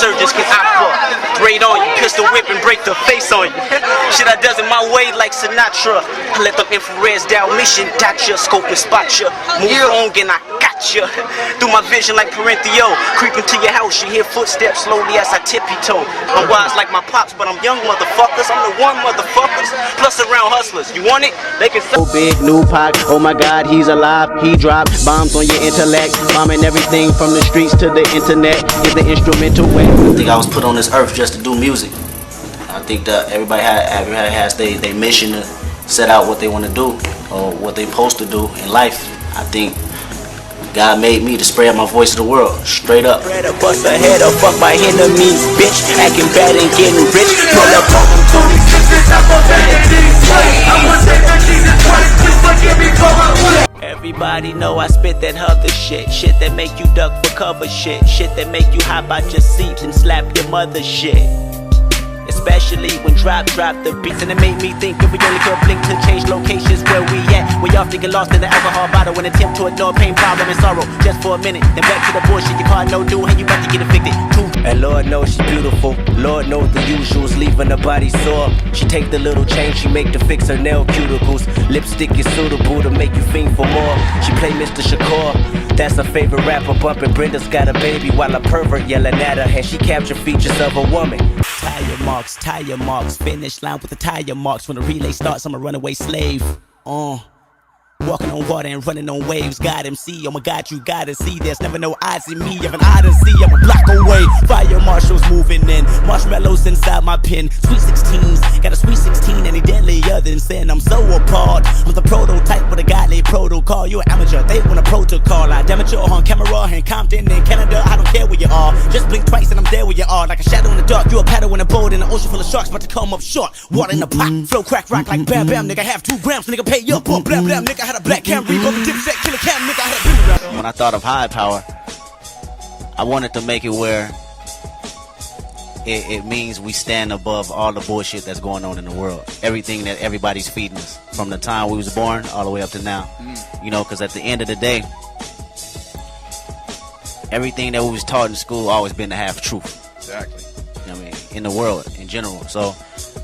insurgents can operate on you, pistol whip and break the face on you. Shit I does it my way like Sinatra. I let them infrareds down mission, dot ya, scope and spot ya. Move wrong and I got ya. Through my vision like Parentheo, creeping to your house, you hear footsteps slowly as I tippy toe. I'm wise like my pops, but I'm young motherfuckers. I'm the one motherfuckers, plus around hustlers. You want it? They can so big, new Pac, oh my God, he's alive. He dropped bombs on your intellect, bombing everything from the streets to the internet. Is the instrumental way. I think I was put on this earth just to do music. I think that everybody has their mission to set out what they want to do or what they're supposed to do in life. I think God made me to spread my voice to the world, straight up. Bust a head up, fuck my enemies, bitch. Acting bad and getting rich. Pull up on them 26. Everybody know I spit that other shit. Shit that make you duck for cover shit. Shit that make you hop out your seat and slap your mother shit. Especially when drop the beats. And it made me think if we only could blink to change locations where we at. We often get lost in the alcohol bottle and attempt to ignore pain, problem, and sorrow just for a minute. Then back to the bullshit, your car no do, and you about to get evicted too. And Lord knows she's beautiful, Lord knows the usuals, leaving her body sore. She take the little change she make to fix her nail cuticles. Lipstick is suitable to make you fiend for more. She play Mr. Shakur, that's her favorite rapper. Bumping Brenda's got a baby while a pervert yelling at her. And she captured features of a woman. Tire marks, finish line with the tire marks. When the relay starts, I'm a runaway slave. Walking on water and running on waves. God MC, oh my God, you gotta see. There's never no odds in me. You have an odyssey, I'm a block away. Fire marshals moving in. Marshmallows inside my pen. Sweet 16s, got a sweet 16 any deadlier than sin. I'm so appalled. I'm the prototype with a godly protocol. You an amateur, they want a protocol. I damage you on camera in Compton in Canada. I don't care where you are. Just blink twice and I'm there where you are. Like a shadow in the dark. You a paddle in a boat in an ocean full of sharks, about to come up short. Water in the pot, flow crack rock like bam bam. Nigga have 2 grams, nigga pay up on blam blam. Nigga had a black Camry, go the dipset, killer cam, nigga had a booty. When I thought of high power, I wanted to make it where it means we stand above all the bullshit that's going on in the world. Everything that everybody's feeding us, from the time we was born all the way up to now. You know, because at the end of the day, everything that we was taught in school always been to have truth. Exactly. You know what I mean? In the world, in general. So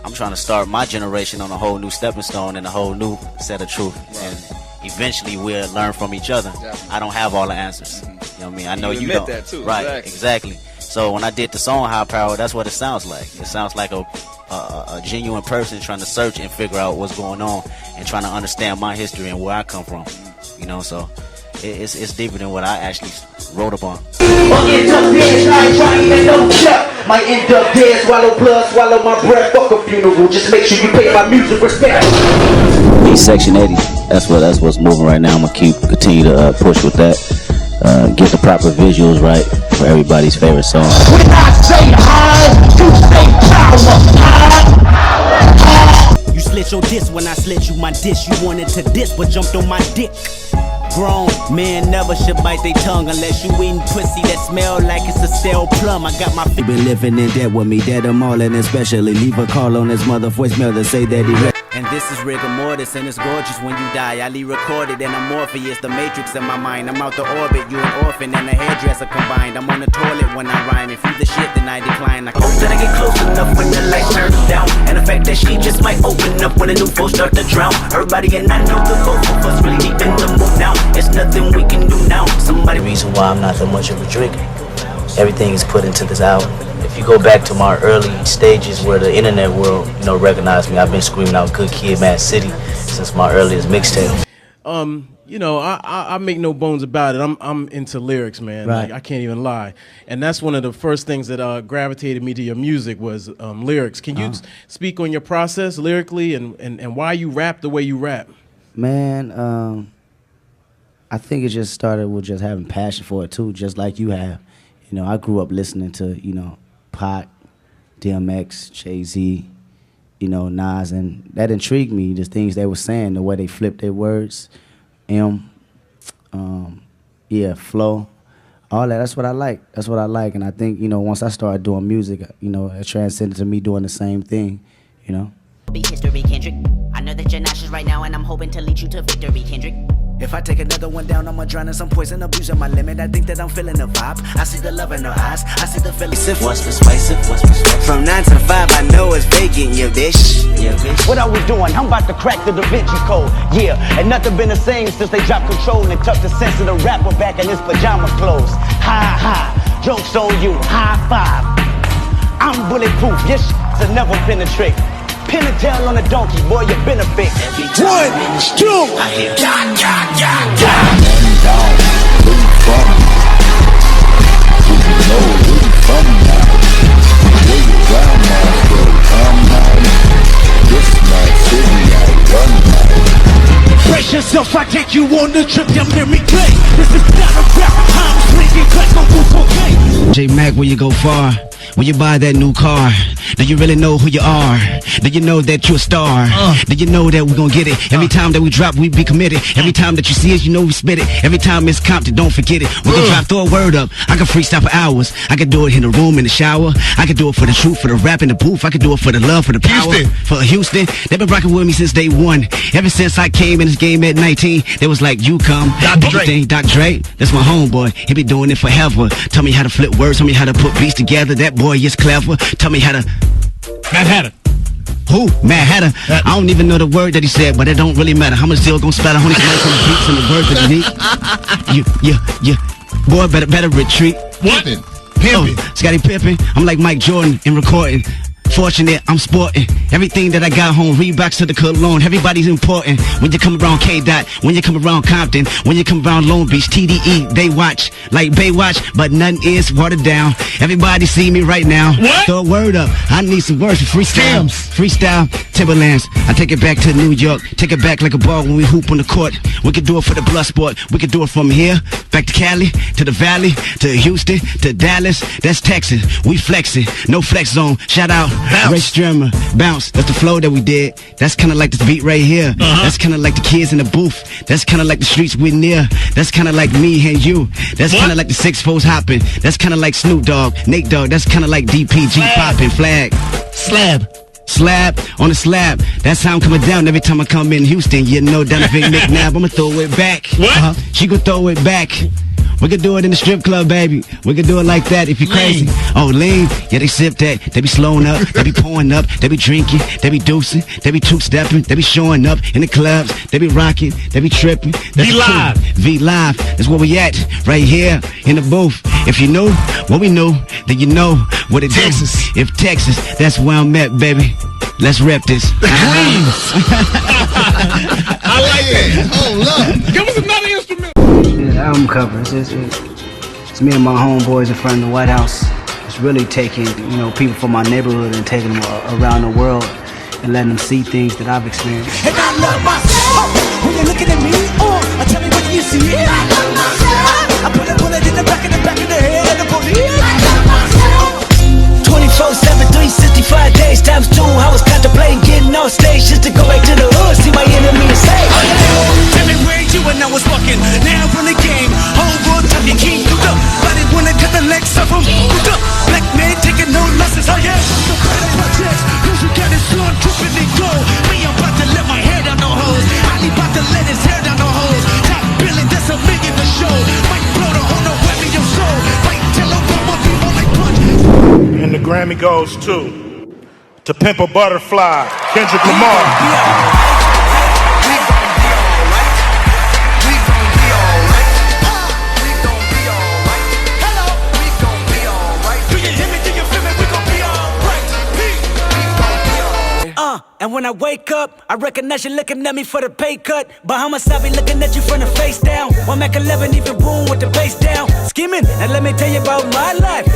I'm trying to start my generation on a whole new stepping stone and a whole new set of truth. Right. And eventually we'll learn from each other. Definitely. I don't have all the answers. You know what I mean? I know you don't. That too. Right, exactly. So when I did the song High Power, that's what it sounds like. It sounds like a genuine person trying to search and figure out what's going on and trying to understand my history and where I come from. You know, so it's deeper than what I actually wrote upon. Might end up dead, swallow blood, swallow my breath, fuck a funeral, just make sure you pay my music respect. Section 80, that's what's moving right now. I'm gonna continue to push with that, get the proper visuals right for everybody's favorite song. When I say high, you say power. You slit your diss when I slit you my dish. You wanted to diss but jumped on my dick. Grown men never should bite their tongue unless you eating pussy that smell like it's a stale plum. I got my been living in debt with me, dead I'm all and especially leave a call on his mother voicemail to say that he and this is rigor mortis and it's gorgeous when you die. I recorded and I'm Morpheus, the matrix in my mind. I'm out the orbit, you an orphan and a hairdresser combined. I'm on the toilet when I rhyme. If you the shit then I decline. I hope that I get close enough when the lights turn down. And the fact that she just might open up when the new folks start to drown. Everybody and I know the both of us really deep in the mood now. It's nothing we can do now. Somebody reason why I'm not that much of a drinker. Everything is put into this album. If you go back to my early stages where the internet world, recognized me, I've been screaming out "Good Kid, Mad City" since my earliest mixtape. I make no bones about it. I'm into lyrics, man. Right. Like, I can't even lie. And that's one of the first things that gravitated me to your music was lyrics. Can you speak on your process lyrically and why you rap the way you rap? Man, I think it just started with just having passion for it too, just like you have. I grew up listening to, Pac, DMX, Jay-Z, Nas, and that intrigued me, the things they were saying, the way they flipped their words, flow, all that. That's what I like. And I think, once I started doing music, it transcended to me doing the same thing, Be history, Kendrick. I know that you're nauseous right now, and I'm hoping to lead you to victory, Kendrick. If I take another one down, I'ma drown in some poison, abuse on my limit. I think that I'm feeling the vibe. I see the love in her eyes. I see the feeling. What's persuasive? What's persuasive? From 9 to 5, I know it's vacant, yeah, bitch. Yeah, bitch. What are we doing? I'm about to crack the Da Vinci Code. Yeah, and nothing been the same since they dropped control and tucked the sense of the rapper back in his pajama clothes. Ha ha, joke's on you, high five. I'm bulletproof, yes, to never penetrate. Pin a tail on a donkey, boy, you benefit. 1, 2, I hear God, God, God, God. Down, where you from? Do you know where you from now? Where your grandma go? Come now. This my city, I run now. Brace yourself, I take you on the trip, you hear me play. This is not a rap, I'm swinging, clap, no move, okay. J Mac, where you go far? When you buy that new car, do you really know who you are? Do you know that you're a star? Do you know that we're gonna get it? Every time that we drop, we be committed. Every time that you see us, you know we spit it. Every time it's Compton, don't forget it. We can drop, throw a word up. I can freestyle for hours. I can do it in the room, in the shower. I can do it for the truth, for the rap in the booth. I can do it for the love, for the power. For Houston, they've been rocking with me since day one. Ever since I came in this game at 19, they was like, you come. Dr. Dre, that's my homeboy. He be doing it forever. Tell me how to flip words, tell me how to put beats together. That boy is clever. Tell me how to... Mad Hatter. Who? Mad Hatter. I don't even know the word that he said, but it don't really matter. How much still gonna spell a honey from the beats and the words that he need? Boy, better retreat. What? Oh, Scotty Pippen. I'm like Mike Jordan in recording. Fortunate, I'm sporting everything that I got home. Reeboks to the cologne. Everybody's important. When you come around K-Dot, when you come around Compton, when you come around Long Beach, TDE, they watch like Baywatch, but nothing is watered down. Everybody see me right now. What? Throw a word up. I need some words for freestyle. Freestyle, Timberlands. I take it back to New York. Take it back like a ball when we hoop on the court. We can do it for the blood sport. We can do it from here, back to Cali, to the Valley, to Houston, to Dallas. That's Texas. We flexing. No flex zone. Shout out. Ray Strimmer, bounce. That's the flow that we did. That's kind of like this beat right here. That's kind of like the kids in the booth. That's kind of like the streets we near. That's kind of like me and you. That's kind of like the 6 foes hopping. That's kind of like Snoop Dogg, Nate Dogg. That's kind of like DPG popping. Flag, slab on the slab. That's how I'm coming down every time I come in Houston. You know, down the Big McNabb. I'ma throw it back. What? She gon' throw it back. We could do it in the strip club, baby. We could do it like that if you're crazy. Oh, lean. Yeah, they sip that. They be slowing up. They be pouring up. They be drinking. They be deucing. They be two-stepping. They be showing up in the clubs. They be rocking. They be tripping. Be live. V Live. That's where we at. Right here in the booth. If you knew what we knew, then you know what it Texas. is. If Texas, that's where I'm at, baby. Let's rep this. I like that. Oh, love. Give us another instrument. This album cover, it's me and my homeboys in front of the White House. It's really taking, people from my neighborhood and taking them around the world and letting them see things that I've experienced. And I love myself. When you're looking at me, tell me what you see. I love myself. I put a bullet in the back of the head of the police. I love myself. 24/7, 365 days times 2. I was contemplating getting on stage just to go back to the hood, see my enemy and say, tell me where you and I was walking. Now from the game, whole world talking king. Body wanna cut the legs off him. Black man taking no losses. Oh yeah. The better projects, cause you got it slung, tripping and go. Me, I'm about to let my hair down on hoes. Ali about to let his hair down on hoes. Top billing, that's $1 million a show. Might blow the whole no web in your soul. Might tell Obama be more like punch. And the Grammy goes to Pimp a Butterfly, Kendrick Lamar. And when I wake up, I recognize you looking at me for the pay cut. Bahamas, I be looking at you from the face down. 1 Mac 11, even boom with the bass down. Skimming, and let me tell you about my life.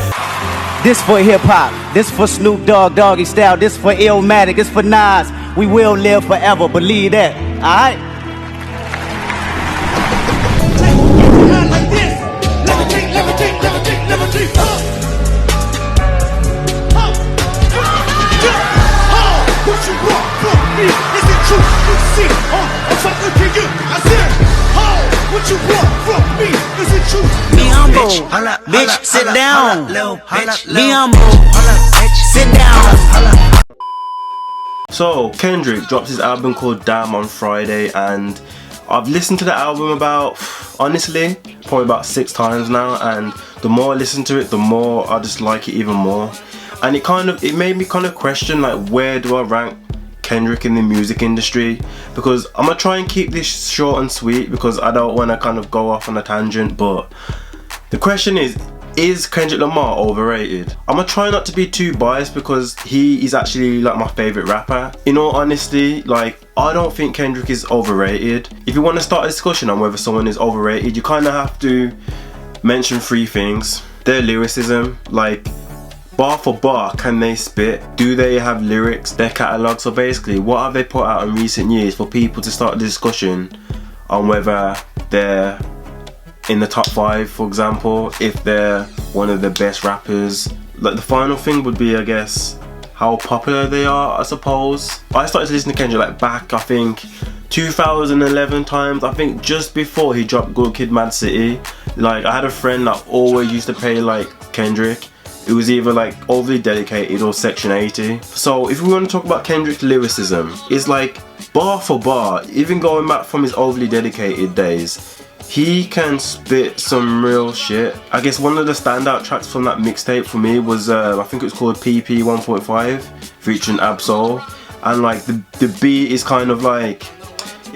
This for hip hop. This for Snoop Dogg, Doggy Style. This for Illmatic. This for Nas. We will live forever. Believe that. All right. Like this. Levitate, levitate, levitate, levitate. What you want from me? Is it true? You see, I'm talking to you. I said, what you want from me? Is it true? Be humble, bitch, sit down. Be humble, sit down. So Kendrick drops his album called Damn on Friday, and I've listened to the album about, honestly, probably about 6 times now, and the more I listen to it, the more I just like it even more. And it made me kind of question, like, where do I rank Kendrick in the music industry? Because I'm gonna try and keep this short and sweet because I don't want to kind of go off on a tangent, but the question is Kendrick Lamar overrated? I'm gonna try not to be too biased because he is actually like my favorite rapper. In all honesty, like, I don't think Kendrick is overrated. If you want to start a discussion on whether someone is overrated, you kind of have to mention 3 things. Their lyricism, like, bar for bar, can they spit? Do they have lyrics? Their catalogue. So basically, what have they put out in recent years for people to start the discussion on whether they're in the top 5, for example, if they're one of the best rappers. Like, the final thing would be, I guess, how popular they are, I suppose. I started to listen to Kendrick like back, I think, 2011 times, I think just before he dropped Good Kid, Mad City. Like, I had a friend that always used to play like Kendrick. It was either like Overly Dedicated or Section 80. So if we want to talk about Kendrick's lyricism, it's like bar for bar, even going back from his Overly Dedicated days, he can spit some real shit. I guess one of the standout tracks from that mixtape for me was, I think it was called PP 1.5, featuring Absol. And like the beat is kind of like,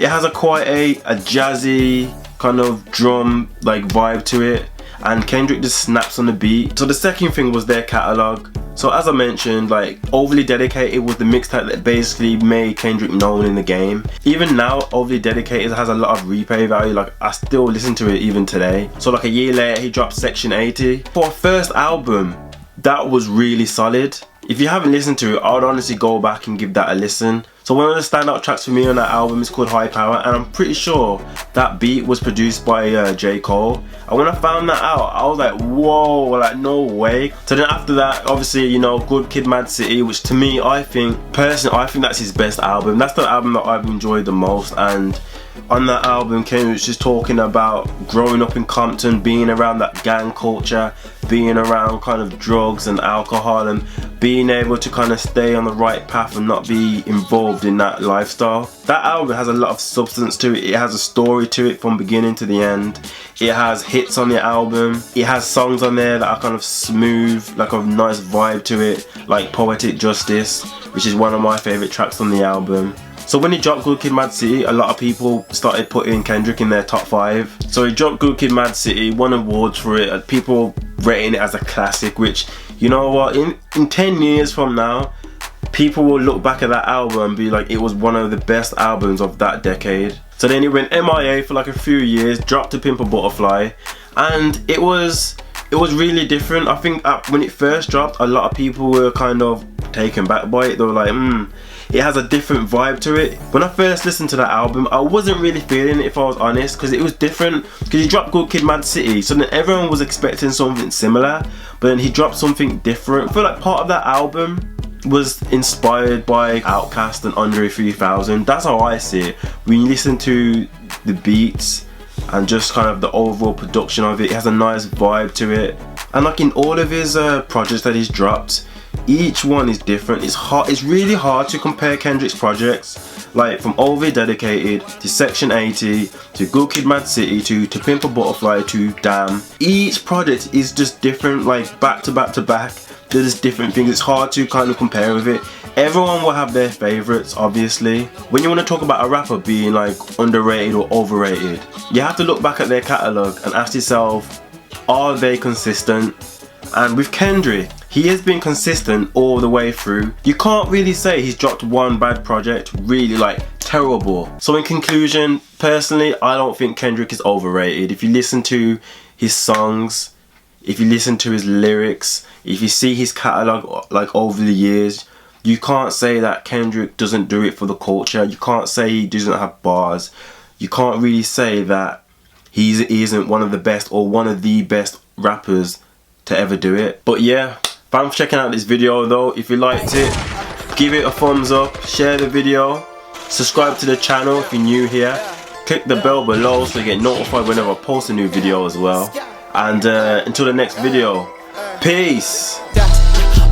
it has quite a jazzy kind of drum like vibe to it. And Kendrick just snaps on the beat. So the second thing was their catalogue. So as I mentioned, like, Overly Dedicated was the mixtape that basically made Kendrick known in the game. Even now, Overly Dedicated has a lot of replay value. Like, I still listen to it even today. So like a year later, he dropped Section 80. For a first album, that was really solid. If you haven't listened to it, I would honestly go back and give that a listen. So one of the standout tracks for me on that album is called High Power, and I'm pretty sure that beat was produced by J. Cole. And when I found that out, I was like, whoa, like, no way. So then after that, obviously, you know, Good Kid, Mad City, which to me, personally, I think that's his best album. That's the album that I've enjoyed the most. And on that album, Kendrick was just talking about growing up in Compton, being around that gang culture, being around kind of drugs and alcohol, and being able to kind of stay on the right path and not be involved in that lifestyle. That album has a lot of substance to it. It has a story to it from beginning to the end. It has hits on the album. It has songs on there that are kind of smooth, like a nice vibe to it, like Poetic Justice, which is one of my favorite tracks on the album. So when he dropped Good Kid, Mad City, a lot of people started putting Kendrick in their top 5. So he dropped Good Kid, Mad City, won awards for it, and people rating it as a classic, which, you know what, in 10 years from now, people will look back at that album and be like, it was one of the best albums of that decade. So then he went MIA for like a few years, dropped To Pimp a Butterfly, and it was really different. I think when it first dropped, a lot of people were kind of taken back by it. They were like, it has a different vibe to it. When I first listened to that album, I wasn't really feeling it, if I was honest, because it was different. Because he dropped Good Kid, Mad City, so then everyone was expecting something similar, but then he dropped something different. I feel like part of that album was inspired by Outkast and Andre 3000. That's how I see it. When you listen to the beats and just kind of the overall production of it, it has a nice vibe to it. And like in all of his projects that he's dropped, each one is different. It's really hard to compare Kendrick's projects, like from Overly Dedicated to Section 80 to Good Kid, Mad City to Pimp a Butterfly to Damn. Each project is just different, like back to back to back. There's just different things. It's hard to kind of compare with it. Everyone will have their favorites, obviously. When you want to talk about a rapper being like underrated or overrated, you have to look back at their catalogue and ask yourself, are they consistent? And with Kendrick, he has been consistent all the way through. You can't really say he's dropped one bad project, really like terrible. So in conclusion, personally, I don't think Kendrick is overrated. If you listen to his songs, if you listen to his lyrics, if you see his catalogue like over the years, you can't say that Kendrick doesn't do it for the culture. You can't say he doesn't have bars. You can't really say that he isn't one of the best or one of the best rappers to ever do it. But yeah, thanks for checking out this video though. If you liked it, give it a thumbs up, share the video, subscribe to the channel if you're new here, click the bell below so you get notified whenever I post a new video as well. And until the next video, peace.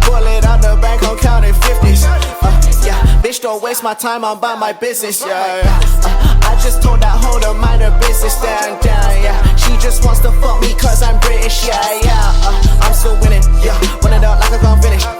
Pull it out the bank, I'm counting 50s. Yeah, bitch, don't waste my time, I'm about my business. Yeah. I just told that hoe to mind her business down, yeah. She just wants to fuck me cause I'm British, yeah. I'm still winning, yeah. Run it out like I can't finish.